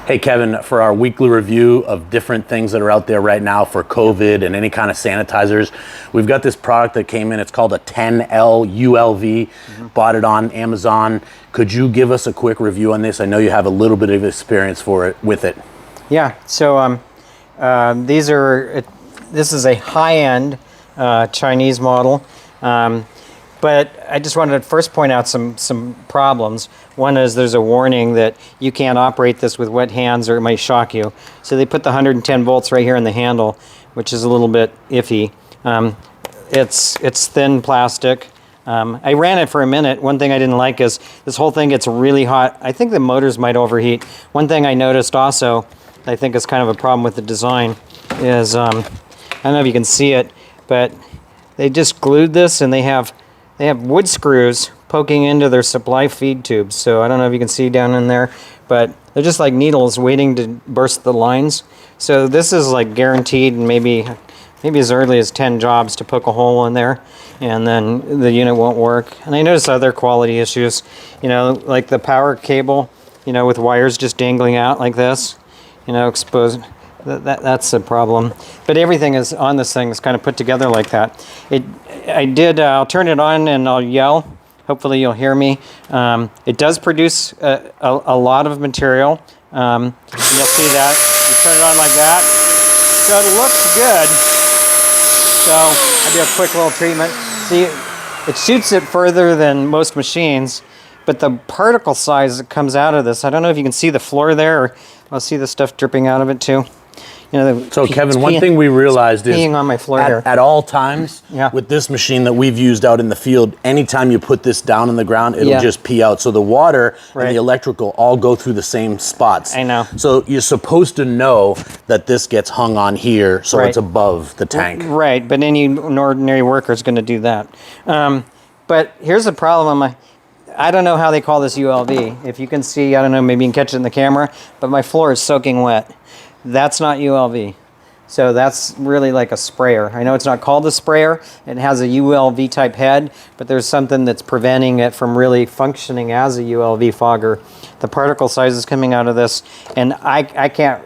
Hey Kevin, for our weekly review of different things that are out there right now for COVID and any kind of sanitizers, we've got this product that came in. It's called a 10L ULV. Bought it on Amazon. Could you give us a quick review on this? I know you have a little bit of experience with it. Yeah. So this is a high-end Chinese model. But I just wanted to first point out some problems. One is there's a warning that you can't operate this with wet hands or it might shock you. So they put the 110 volts right here in the handle, which is a little bit iffy. It's thin plastic. I ran it for a minute. One thing I didn't like is this whole thing gets really hot. I think the motors might overheat. One thing I noticed also, I think is kind of a problem with the design, is I don't know if you can see it, but they just glued this and they have wood screws poking into their supply feed tubes. So I don't know if you can see down in there, but they're just like needles waiting to burst the lines. So this is like guaranteed maybe as early as 10 jobs to poke a hole in there, and then the unit won't work. And I noticed other quality issues, like the power cable, with wires just dangling out like this, exposed. That's a problem. But everything is on this thing is kind of put together like that. I'll turn it on and I'll yell. Hopefully you'll hear me. It does produce a lot of material. And you'll see that. You turn it on like that. So it looks good. So I'll do a quick little treatment. See, it shoots it further than most machines, but the particle size that comes out of this, I don't know if you can see the floor there, or I'll see the stuff dripping out of it too. So Kevin, one thing we realized is peeing on my floor here. At all times with this machine that we've used out in the field, anytime you put this down on the ground, it'll just pee out. So the water and the electrical all go through the same spots. I know. So you're supposed to know that this gets hung on here so it's above the tank. Right, but any ordinary worker is going to do that. But here's the problem. I don't know how they call this ULV. If you can see, I don't know, maybe you can catch it in the camera, but my floor is soaking wet. That's not ULV. So that's really like a sprayer. I know it's not called a sprayer. It has a ULV type head, but there's something that's preventing it from really functioning as a ULV fogger. The particle size is coming out of this, and I can't,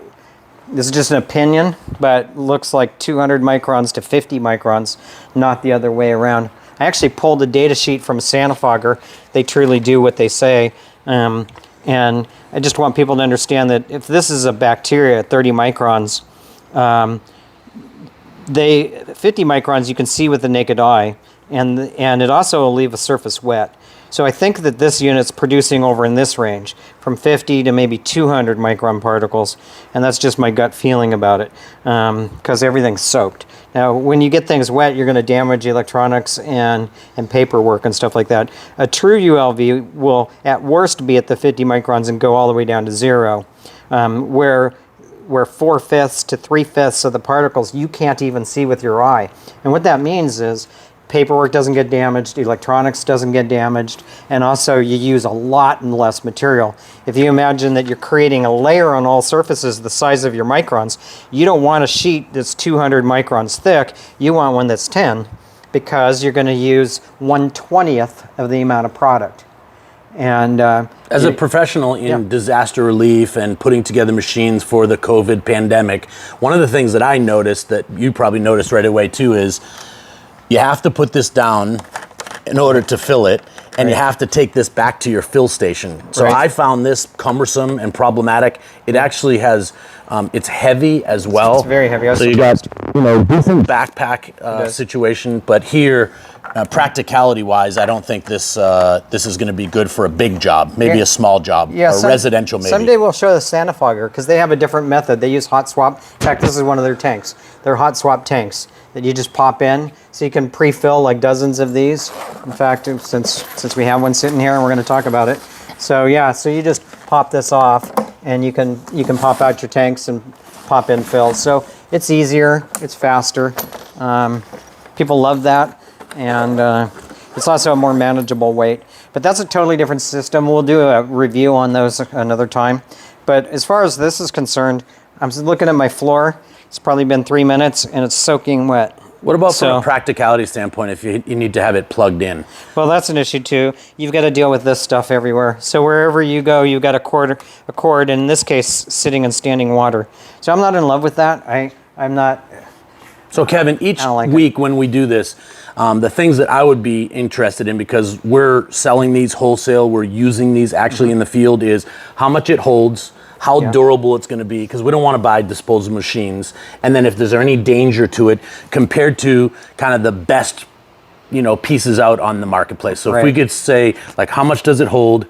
this is just an opinion, but looks like 200 microns to 50 microns, not the other way around. I actually pulled a data sheet from Santa Fogger. They truly do what they say. And I just want people to understand that if this is a bacteria at 30 microns, 50 microns you can see with the naked eye, and it also will leave a surface wet. So I think that this unit's producing over in this range, from 50 to maybe 200 micron particles, and that's just my gut feeling about it, because everything's soaked. Now, when you get things wet, you're going to damage electronics and paperwork and stuff like that. A true ULV will, at worst, be at the 50 microns and go all the way down to 0, where 4/5 to 3/5 of the particles you can't even see with your eye. And what that means is paperwork doesn't get damaged, electronics doesn't get damaged, and also you use a lot and less material. If you imagine that you're creating a layer on all surfaces the size of your microns, you don't want a sheet that's 200 microns thick, you want one that's 10, because you're going to use 1/20th of the amount of product. And as a professional in disaster relief and putting together machines for the COVID pandemic, one of the things that I noticed that you probably noticed right away too is you have to put this down in order to fill it, and you have to take this back to your fill station. So I found this cumbersome and problematic. It actually has, it's heavy as well. It's very heavy. So you got, decent backpack situation, but here, practicality-wise, I don't think this this is going to be good for a big job, maybe a small job, or residential maybe. Someday we'll show the Santa Fogger, because they have a different method. They use hot swap. In fact, this is one of their tanks. They're hot swap tanks that you just pop in, so you can pre-fill like dozens of these. In fact, since we have one sitting here and we're going to talk about it. So yeah, so you just pop this off, and you can pop out your tanks and pop in fills. So it's easier, it's faster. People love that. And it's also a more manageable weight. But that's a totally different system. We'll do a review on those another time. But as far as this is concerned, I'm looking at my floor. It's probably been 3 minutes, and it's soaking wet. What about from So- a practicality standpoint if you need to have it plugged in? Well, that's an issue too. You've got to deal with this stuff everywhere. So wherever you go, you've got a cord, in this case, sitting and standing water. So I'm not in love with that. I'm not. So Kevin, each I don't like week when we do this, the things that I would be interested in, because we're selling these wholesale, we're using these actually in the field, is how much it holds, how durable it's going to be, because we don't want to buy disposable machines, and then if there's any danger to it compared to kind of the best pieces out on the marketplace. So if we could say, like, how much does it hold?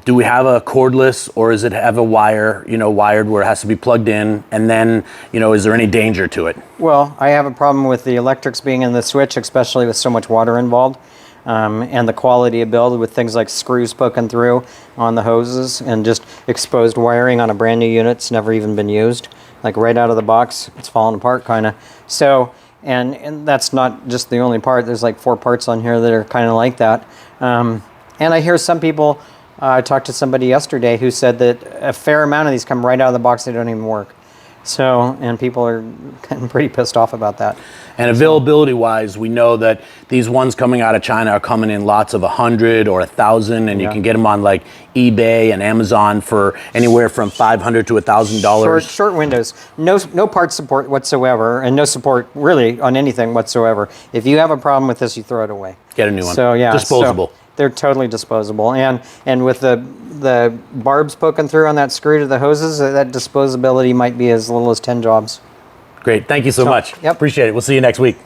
Do we have a cordless, or is it have a wire, wired where it has to be plugged in? And then, is there any danger to it? Well, I have a problem with the electrics being in the switch, especially with so much water involved. And the quality of build with things like screws poking through on the hoses and just exposed wiring on a brand new unit. It's never even been used. Like right out of the box, it's falling apart kind of. So, and that's not just the only part. There's like 4 parts on here that are kind of like that. And I hear some people, I talked to somebody yesterday who said that a fair amount of these come right out of the box. They don't even work. So, and people are getting pretty pissed off about that. And availability-wise, we know that these ones coming out of China are coming in lots of 100 or 1,000, and you can get them on like eBay and Amazon for anywhere from $500 to $1,000. Short windows. No part support whatsoever, and no support really on anything whatsoever. If you have a problem with this, you throw it away. Get a new one. So yeah, disposable. So they're totally disposable, and with the barbs poking through on that screw to the hoses, that disposability might be as little as 10 jobs. Great. Thank you so much. Yep. Appreciate it. We'll see you next week.